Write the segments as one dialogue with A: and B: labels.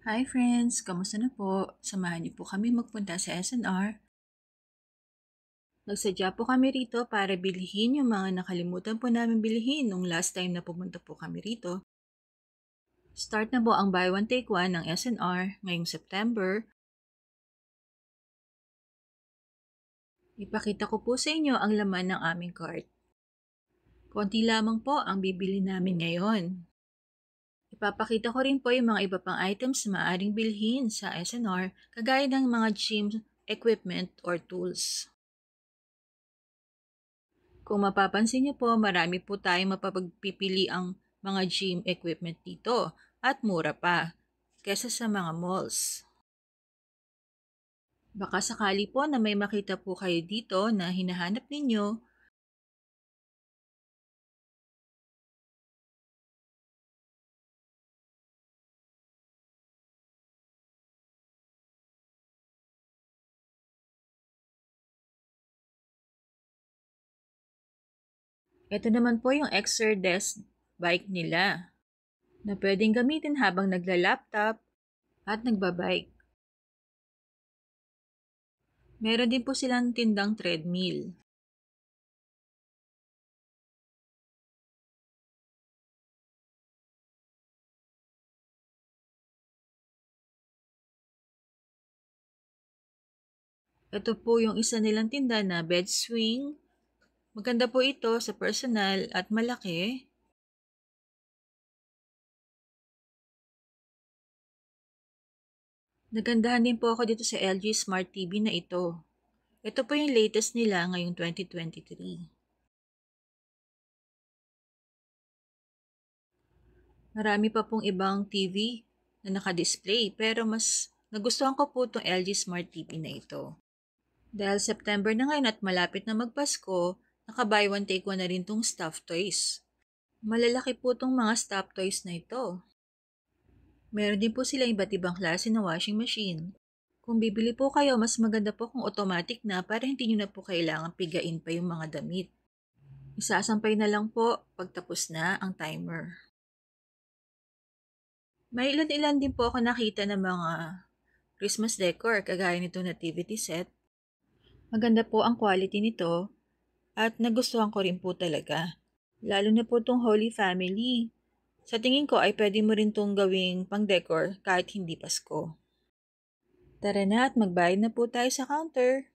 A: Hi friends! Kamusta na po? Samahan niyo po kami magpunta sa SNR. Nagsadya po kami rito para bilhin yung mga nakalimutan po namin bilhin nung last time na pumunta po kami rito. Start na po ang buy one take one ng SNR ngayong September. Ipakita ko po sa inyo ang laman ng aming cart. Konti lamang po ang bibili namin ngayon. Ipapakita ko rin po yung mga iba pang items na maaaring bilhin sa SNR kagaya ng mga gym equipment or tools. Kung mapapansin niyo po, marami po tayong mapapagpipili ang mga gym equipment dito at mura pa kesa sa mga malls. Baka sakali po na may makita po kayo dito na hinahanap ninyo. Ito naman po yung Exerdesk bike nila na pwedeng gamitin habang nagla-laptop at nagbabike. Meron din po silang tindang treadmill. Ito po yung isa nilang tinda na bed swing. Maganda po ito sa personal at malaki. Nagandahan din po ako dito sa LG Smart TV na ito. Ito po yung latest nila ngayong 2023. Marami pa pong ibang TV na naka-display pero mas nagustuhan ko po itong LG Smart TV na ito. Dahil September na ngayon at malapit na magpasko, naka-buy one take one na rin itong stuffed toys. Malalaki po itong mga stuffed toys na ito. Meron din po sila iba't ibang klase ng washing machine. Kung bibili po kayo, mas maganda po kung automatic na para hindi nyo na po kailangan pigain pa yung mga damit. Isasampay na lang po pagtapos na ang timer. May ilan-ilan din po ako nakita ng mga Christmas decor kagaya nitong nativity set. Maganda po ang quality nito at nagustuhan ko rin po talaga. Lalo na po itong Holy Family. Sa tingin ko ay pwede mo rin itong gawing pang-decor kahit hindi Pasko. Tara na at magbayad na po tayo sa counter.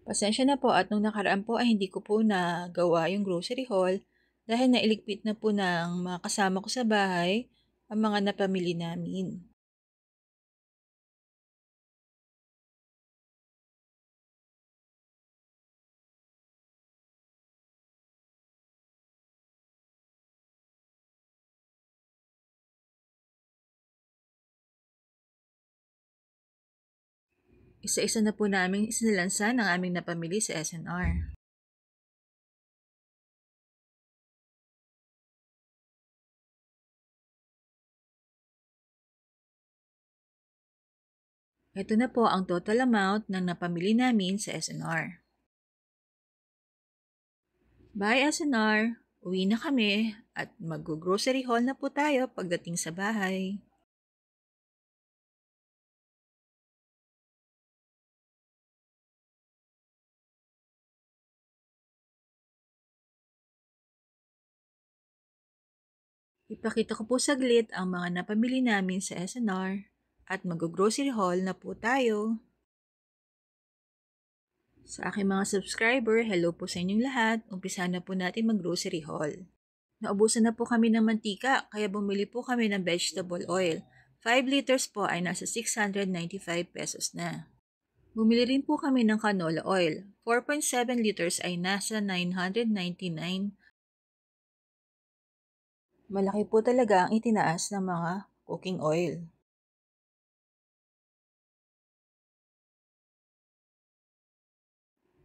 A: Pasensya na po at nung nakaraan po ay hindi ko po nagawa yung grocery haul dahil nailigpit na po ng mga kasama ko sa bahay ang mga napamili namin. Isa-isa na po namin isinilansan ang aming napamili sa SNR. Ito na po ang total amount ng napamili namin sa SNR. Bye SNR! Uwi na kami at mag-grocery haul na po tayo pagdating sa bahay. Ipakita ko po saglit ang mga napamili namin sa SNR at mag-grocery haul na po tayo. Sa aking mga subscriber, hello po sa inyong lahat. Umpisa na po natin mag-grocery haul. Naubusan na po kami ng mantika kaya bumili po kami ng vegetable oil. 5 liters po ay nasa 695 pesos na. Bumili rin po kami ng canola oil. 4.7 liters ay nasa 999. Malaki po talaga ang itinaas ng mga cooking oil.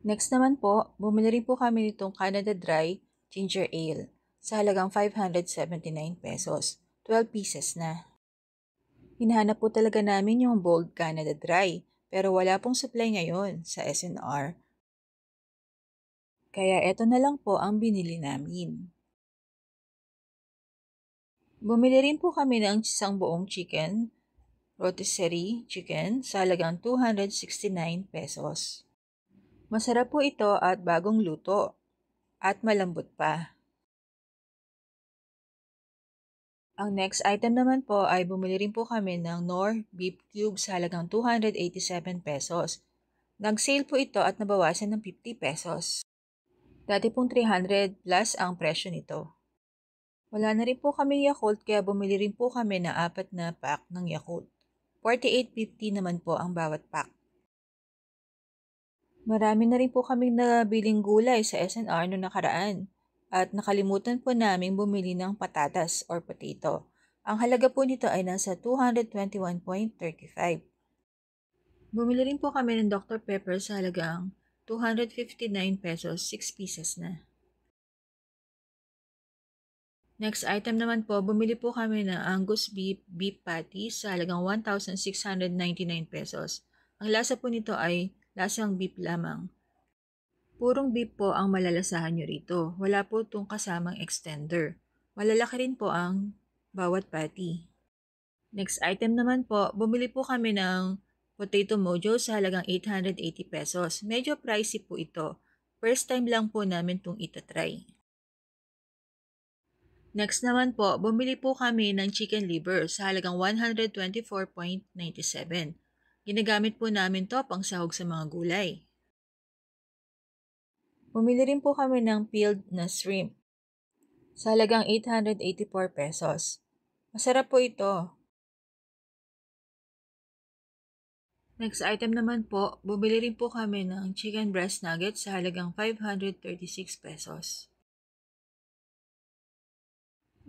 A: Next naman po, bumili rin po kami nitong Canada Dry Ginger Ale sa halagang 579 pesos. 12 pieces na. Hinahanap po talaga namin yung Bold Canada Dry pero wala pong supply ngayon sa SNR. Kaya eto na lang po ang binili namin. Bumili rin po kami ng isang buong chicken rotisserie chicken sa halagang 269 pesos. Masarap po ito at bagong luto at malambot pa. Ang next item naman po ay bumili rin po kami ng Knorr Beef Cube sa halagang 287 pesos. Nag-sale po ito at nabawasan ng 50 pesos. Dati pong 300 plus ang presyo nito. Wala na rin po kaming Yakult kaya bumili rin po kami ng 4 na pack ng Yakult. 48.50 naman po ang bawat pack. Marami na rin po kaming nabiling gulay sa SNR noong nakaraan at nakalimutan po namin bumili ng patatas or potato. Ang halaga po nito ay nasa 221.35. Bumili rin po kami ng Dr. Pepper sa halagang 259 pesos, 6 pieces na. Next item naman po, bumili po kami ng Angus beef patty sa halagang 1,699 pesos. Ang lasa po nito ay lasang beef lamang. Purong beef po ang malalasahan nyo rito. Wala po itong kasamang extender. Malalaki rin po ang bawat patty. Next item naman po, bumili po kami ng Potato Mojo sa halagang 880 pesos. Medyo pricey po ito. First time lang po namin itong itatry. Next naman po, bumili po kami ng chicken liver sa halagang 124.97. Ginagamit po namin to pang sahog sa mga gulay. Bumili rin po kami ng peeled na shrimp sa halagang 884 pesos. Masarap po ito. Next item naman po, bumili rin po kami ng chicken breast nuggets sa halagang 536 pesos.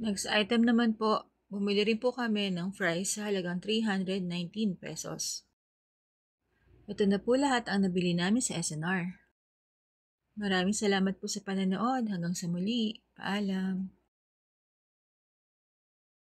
A: Next item naman po, bumili rin po kami ng fries sa halagang 319 pesos. Ito na po lahat ang nabili namin sa SNR. Maraming salamat po sa panonood. Hanggang sa muli. Paalam.